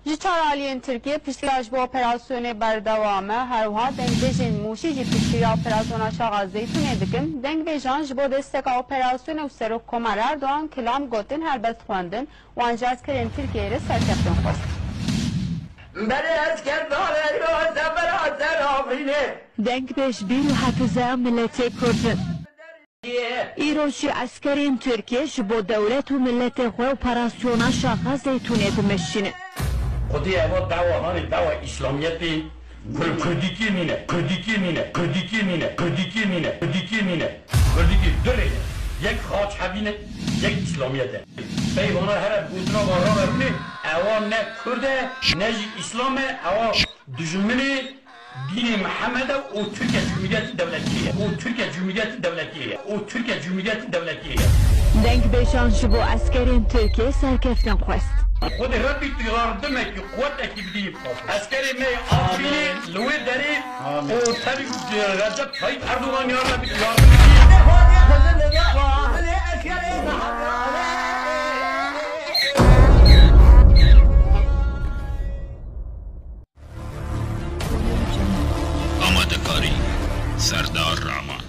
ji çaraliyên Tirkiye piştîra ji bo operasyonê berdewam e herwiha dengbêjên Mûşî jî piştîra operasyona Şaxa Zeytûnê dikin. Dengbêjan ji bo desteka operasyonê û Serok Komar Erdogan kilam gotin helbest xwendin wan ji askerên Tirkiyeyê re serkeftin xwest. Dengbêj bîr û hefîzeya milletê Kurdin. Îro jî askerên Tirkiye ji bo dewlet û milletê xwe operasyona Şaxa Zeytûnê dimeşînin. خودی اوا دعوا هانی دعوا اسلامیتی کردیکی مینه کردیکی مینه کردیکی مینه کردیکی مینه کردیکی مینه کردیکی دره یک خاک حبینه یک اسلامیته بیوانا هر بودنا وارا برونه اوا نه کرده نه اسلامه اوا دجمنی دین محمد و ترکیه جمهوریت دولتیه و ترکیه جمهوریت دولتیه و ترکیه جمهوریت دولتیه Dengbêjan ji bo askerên Tirkiye serkeftin xwest. خود ربی yardım ki kuvvet ekibiyim. Askeri me afini lüwe deri o tabi Recep Tayyip Erdoğan yardım آماده‌کاری سردار رحمان